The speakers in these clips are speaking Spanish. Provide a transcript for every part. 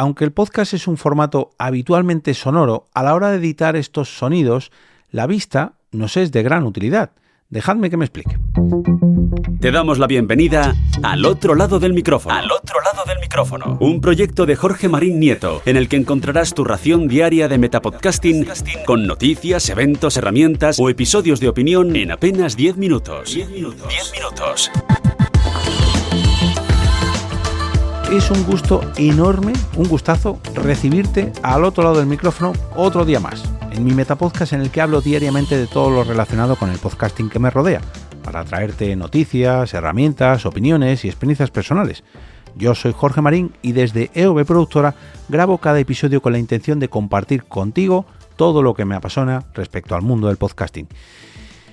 Aunque el podcast es un formato habitualmente sonoro, a la hora de editar estos sonidos, la vista nos es de gran utilidad. Dejadme que me explique. Te damos la bienvenida Al Otro Lado del Micrófono. Al Otro Lado del Micrófono. Un proyecto de Jorge Marín Nieto, en el que encontrarás tu ración diaria de metapodcasting con noticias, eventos, herramientas o episodios de opinión en apenas 10 minutos. 10 minutos. Es un gusto enorme, un gustazo, recibirte al otro lado del micrófono otro día más, en mi metapodcast en el que hablo diariamente de todo lo relacionado con el podcasting que me rodea, para traerte noticias, herramientas, opiniones y experiencias personales. Yo soy Jorge Marín y desde EOB Productora grabo cada episodio con la intención de compartir contigo todo lo que me apasiona respecto al mundo del podcasting.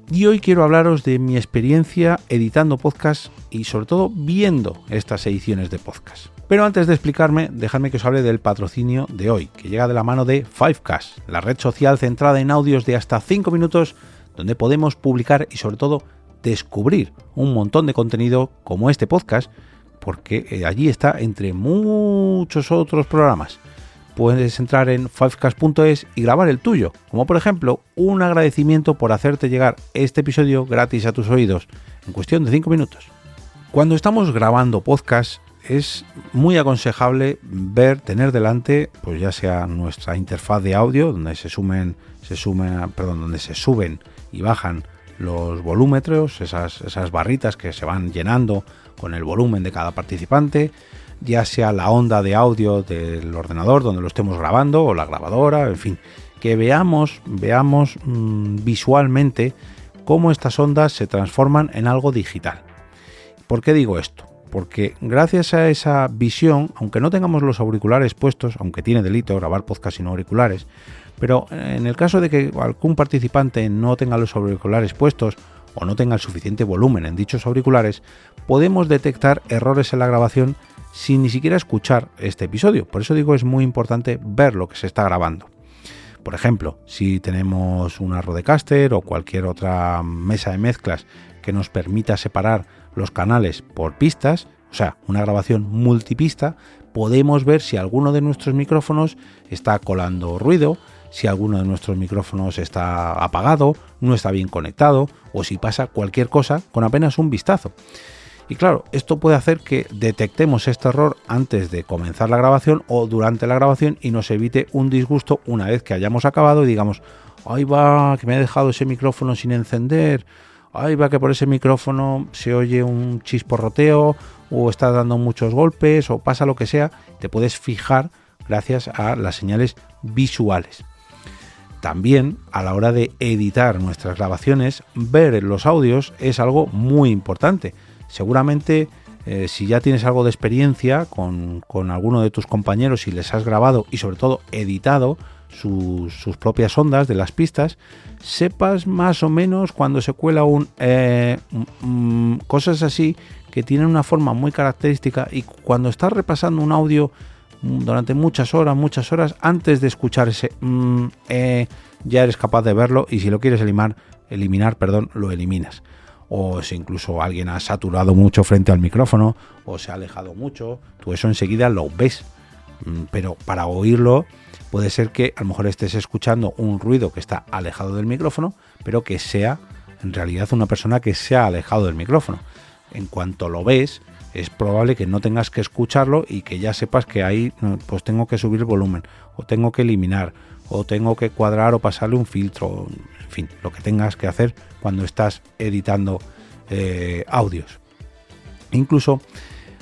Y hoy quiero hablaros de mi experiencia editando podcasts y sobre todo viendo estas ediciones de podcast. Pero antes de explicarme, dejadme que os hable del patrocinio de hoy, que llega de la mano de Fivecast, la red social centrada en audios de hasta 5 minutos, donde podemos publicar y sobre todo descubrir un montón de contenido como este podcast, porque allí está entre muchos otros programas. Puedes entrar en fivecast.es y grabar el tuyo, como por ejemplo un agradecimiento por hacerte llegar este episodio gratis a tus oídos, en cuestión de 5 minutos. Cuando estamos grabando podcast es muy aconsejable tener delante, pues ya sea nuestra interfaz de audio, donde se suben y bajan los volúmetros, esas barritas que se van llenando con el volumen de cada participante, ya sea la onda de audio del ordenador donde lo estemos grabando o la grabadora, en fin, que veamos visualmente cómo estas ondas se transforman en algo digital. ¿Por qué digo esto? Porque gracias a esa visión, aunque no tengamos los auriculares puestos, aunque tiene delito grabar podcast sin auriculares, pero en el caso de que algún participante no tenga los auriculares puestos o no tenga el suficiente volumen en dichos auriculares, podemos detectar errores en la grabación sin ni siquiera escuchar este episodio. Por eso digo, es muy importante ver lo que se está grabando. Por ejemplo, si tenemos una Rodecaster o cualquier otra mesa de mezclas que nos permita separar los canales por pistas, o sea, una grabación multipista, podemos ver si alguno de nuestros micrófonos está colando ruido, si alguno de nuestros micrófonos está apagado, no está bien conectado o si pasa cualquier cosa con apenas un vistazo. Y claro, esto puede hacer que detectemos este error antes de comenzar la grabación o durante la grabación y nos evite un disgusto una vez que hayamos acabado y digamos, ¡ay va, que me he dejado ese micrófono sin encender! ¡Ay va, que por ese micrófono se oye un chisporroteo o está dando muchos golpes o pasa lo que sea! Te puedes fijar gracias a las señales visuales. También a la hora de editar nuestras grabaciones, ver los audios es algo muy importante. Seguramente si ya tienes algo de experiencia con alguno de tus compañeros y les has grabado y sobre todo editado sus propias ondas de las pistas, sepas más o menos cuando se cuela cosas así que tienen una forma muy característica y cuando estás repasando un audio durante muchas horas, antes de escuchar ese ya eres capaz de verlo y si lo quieres eliminar, lo eliminas. O si incluso alguien ha saturado mucho frente al micrófono o se ha alejado mucho, tú eso enseguida lo ves. Pero para oírlo puede ser que a lo mejor estés escuchando un ruido que está alejado del micrófono, pero que sea en realidad una persona que se ha alejado del micrófono. En cuanto lo ves, es probable que no tengas que escucharlo y que ya sepas que ahí pues tengo que subir el volumen, o tengo que eliminar, o tengo que cuadrar o pasarle un filtro, en fin, lo que tengas que hacer cuando estás editando audios. Incluso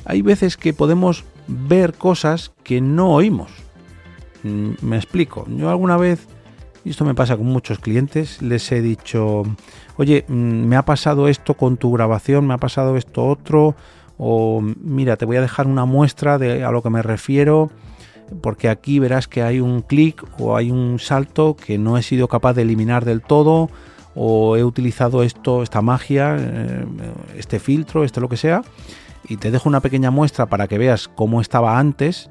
hay veces que podemos ver cosas que no oímos. Me explico. Yo alguna vez, y esto me pasa con muchos clientes, les he dicho, oye, me ha pasado esto con tu grabación, me ha pasado esto otro, o mira, te voy a dejar una muestra de a lo que me refiero, porque aquí verás que hay un clic o hay un salto que no he sido capaz de eliminar del todo, o he utilizado esta magia, este filtro, lo que sea, y te dejo una pequeña muestra para que veas cómo estaba antes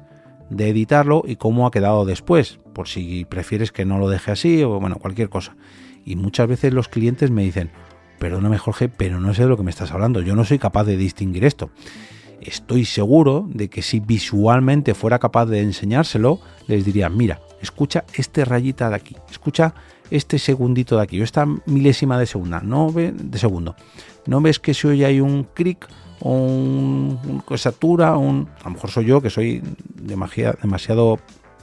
de editarlo y cómo ha quedado después, por si prefieres que no lo deje así o bueno, cualquier cosa. Y muchas veces los clientes me dicen, perdóname Jorge, pero no sé de lo que me estás hablando, yo no soy capaz de distinguir esto. estoy seguro de que si visualmente fuera capaz de enseñárselo, les diría, mira, escucha este rayita de aquí, escucha este segundito de aquí, o esta milésima de segundo, ¿no ves que se oye ahí un cric o un satura? A lo mejor soy yo que soy demasiado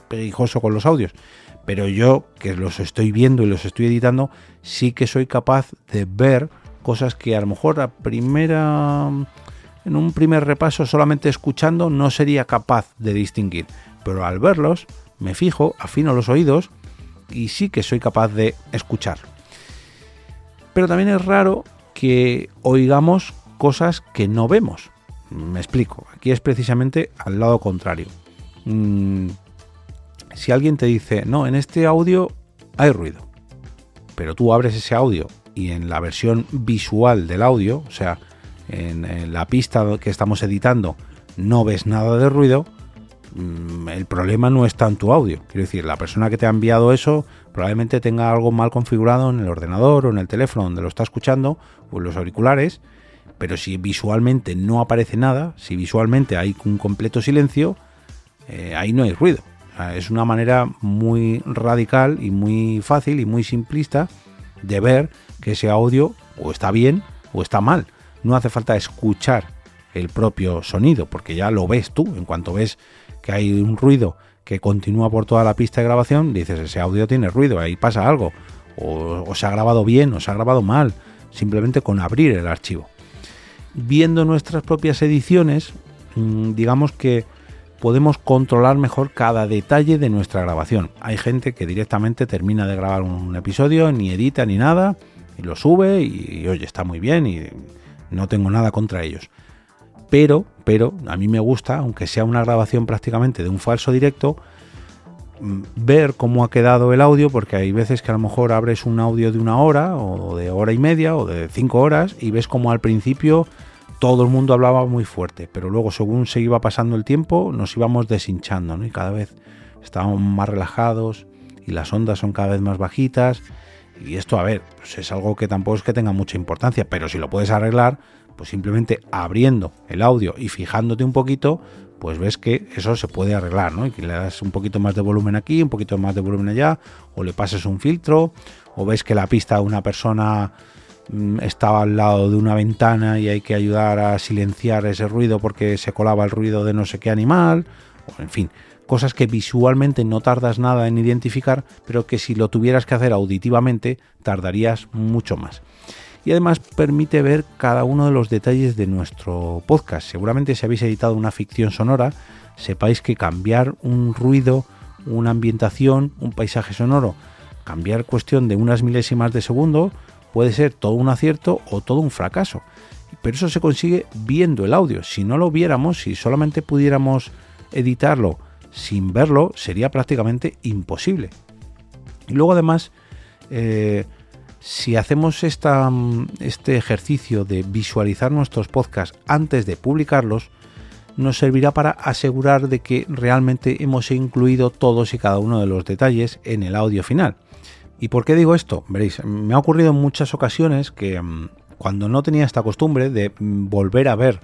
perejijoso con los audios, pero yo que los estoy viendo y los estoy editando, sí que soy capaz de ver cosas que a lo mejor en un primer repaso, solamente escuchando, no sería capaz de distinguir, pero al verlos me fijo, afino los oídos y sí que soy capaz de escuchar. Pero también es raro que oigamos cosas que no vemos. Me explico, aquí es precisamente al lado contrario. Si alguien te dice, no, en este audio hay ruido, pero tú abres ese audio y en la versión visual del audio, o sea, en la pista que estamos editando, no ves nada de ruido, el problema no está en tu audio. Quiero decir, la persona que te ha enviado eso probablemente tenga algo mal configurado en el ordenador o en el teléfono donde lo está escuchando o en los auriculares, pero si visualmente no aparece nada, si visualmente hay un completo silencio, ahí no hay ruido. O sea, es una manera muy radical y muy fácil y muy simplista de ver que ese audio o está bien o está mal. No hace falta escuchar el propio sonido, porque ya lo ves tú. En cuanto ves que hay un ruido que continúa por toda la pista de grabación, dices, ese audio tiene ruido, ahí pasa algo, o se ha grabado bien o se ha grabado mal, simplemente con abrir el archivo. Viendo nuestras propias ediciones, digamos que podemos controlar mejor cada detalle de nuestra grabación. Hay gente que directamente termina de grabar un episodio, ni edita ni nada, y lo sube y oye, está muy bien y no tengo nada contra ellos. Pero a mí me gusta, aunque sea una grabación prácticamente de un falso directo, ver cómo ha quedado el audio, porque hay veces que a lo mejor abres un audio de 1 hora o de 1 hora y media o de 5 horas y ves como al principio todo el mundo hablaba muy fuerte, pero luego según se iba pasando el tiempo nos íbamos deshinchando, ¿no? Y cada vez estábamos más relajados y las ondas son cada vez más bajitas. Y esto, a ver, pues es algo que tampoco es que tenga mucha importancia, pero si lo puedes arreglar, pues simplemente abriendo el audio y fijándote un poquito, pues ves que eso se puede arreglar, ¿no? Y que le das un poquito más de volumen aquí, un poquito más de volumen allá, o le pases un filtro, o ves que la pista de una persona estaba al lado de una ventana y hay que ayudar a silenciar ese ruido porque se colaba el ruido de no sé qué animal, o en fin, cosas que visualmente no tardas nada en identificar, pero que si lo tuvieras que hacer auditivamente tardarías mucho más. Y además permite ver cada uno de los detalles de nuestro podcast. Seguramente si habéis editado una ficción sonora, sepáis que cambiar un ruido, una ambientación, un paisaje sonoro, cambiar cuestión de unas milésimas de segundo, puede ser todo un acierto o todo un fracaso. Pero eso se consigue viendo el audio. Si no lo viéramos, si solamente pudiéramos editarlo sin verlo, sería prácticamente imposible. Y luego además, si hacemos este ejercicio de visualizar nuestros podcasts antes de publicarlos, nos servirá para asegurar de que realmente hemos incluido todos y cada uno de los detalles en el audio final. ¿Y por qué digo esto? Veréis, me ha ocurrido en muchas ocasiones que cuando no tenía esta costumbre de volver a ver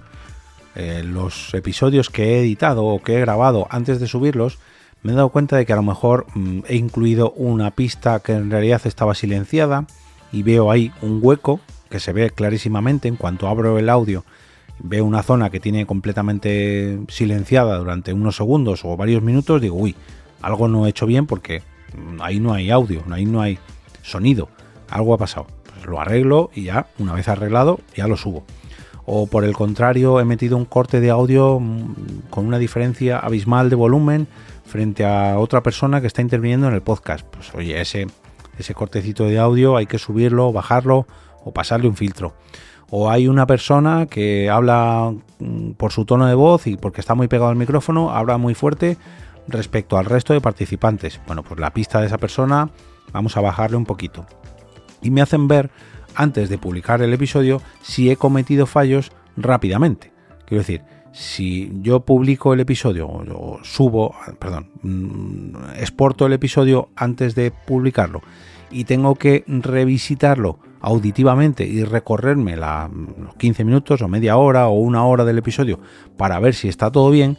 los episodios que he editado o que he grabado antes de subirlos, me he dado cuenta de que a lo mejor he incluido una pista que en realidad estaba silenciada y veo ahí un hueco que se ve clarísimamente. En cuanto abro el audio, veo una zona que tiene completamente silenciada durante unos segundos o varios minutos, digo, uy, algo no he hecho bien porque ahí no hay audio, ahí no hay sonido, algo ha pasado. Pues lo arreglo y ya, una vez arreglado, ya lo subo. O por el contrario, he metido un corte de audio con una diferencia abismal de volumen frente a otra persona que está interviniendo en el podcast. Pues oye, ese cortecito de audio hay que subirlo, bajarlo o pasarle un filtro. O hay una persona que habla por su tono de voz y porque está muy pegado al micrófono, habla muy fuerte respecto al resto de participantes. Bueno, pues la pista de esa persona vamos a bajarle un poquito. Y me hacen ver, antes de publicar el episodio, si he cometido fallos rápidamente. Quiero decir, si yo publico el episodio o exporto el episodio antes de publicarlo y tengo que revisitarlo auditivamente y recorrerme los 15 minutos o media hora o una hora del episodio para ver si está todo bien,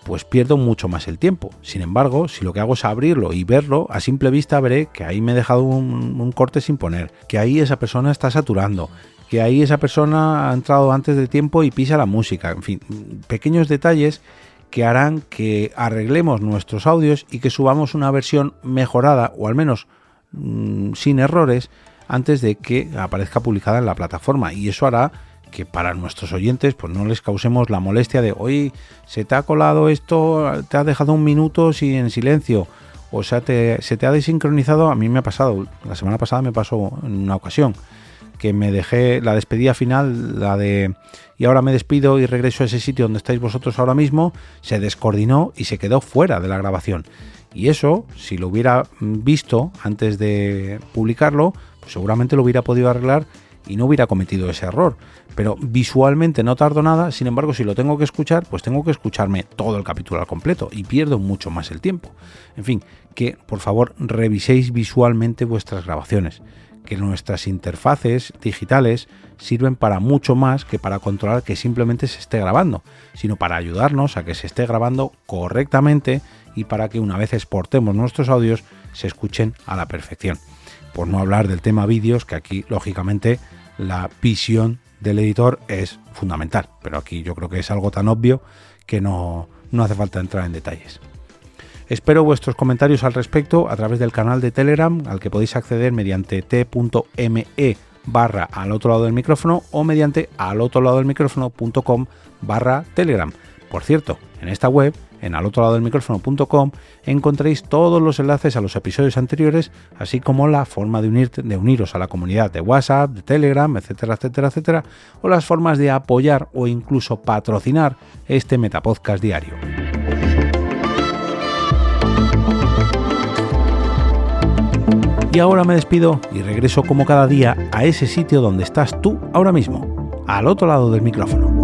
pues pierdo mucho más el tiempo. Sin embargo, si lo que hago es abrirlo y verlo, a simple vista veré que ahí me he dejado un corte sin poner, que ahí esa persona está saturando, que ahí esa persona ha entrado antes de tiempo y pisa la música. En fin, pequeños detalles que harán que arreglemos nuestros audios y que subamos una versión mejorada o al menos sin errores antes de que aparezca publicada en la plataforma, y eso hará que para nuestros oyentes pues no les causemos la molestia de oye, se te ha colado esto, te has dejado un minuto en silencio, o sea, se te ha desincronizado. A mí me ha pasado, la semana pasada me pasó en una ocasión que me dejé la despedida final, la de y ahora me despido y regreso a ese sitio donde estáis vosotros ahora mismo, se descoordinó y se quedó fuera de la grabación. Y eso, si lo hubiera visto antes de publicarlo, pues seguramente lo hubiera podido arreglar y no hubiera cometido ese error. Pero visualmente no tardo nada, sin embargo, si lo tengo que escuchar, pues tengo que escucharme todo el capítulo al completo y pierdo mucho más el tiempo. En fin, que por favor reviséis visualmente vuestras grabaciones, que nuestras interfaces digitales sirven para mucho más que para controlar que simplemente se esté grabando, sino para ayudarnos a que se esté grabando correctamente y para que una vez exportemos nuestros audios se escuchen a la perfección. Por no hablar del tema vídeos, que aquí lógicamente la visión del editor es fundamental, pero aquí yo creo que es algo tan obvio que no hace falta entrar en detalles. Espero vuestros comentarios al respecto a través del canal de Telegram, al que podéis acceder mediante t.me/al otro lado del micrófono o mediante alotroladodelmicrofono.com/Telegram. Por cierto, en esta web, en alotroladodelmicrofono.com, encontréis todos los enlaces a los episodios anteriores, así como la forma de uniros a la comunidad de WhatsApp, de Telegram, etcétera, etcétera, etcétera, o las formas de apoyar o incluso patrocinar este Metapodcast diario. Y ahora me despido y regreso como cada día a ese sitio donde estás tú ahora mismo, al otro lado del micrófono.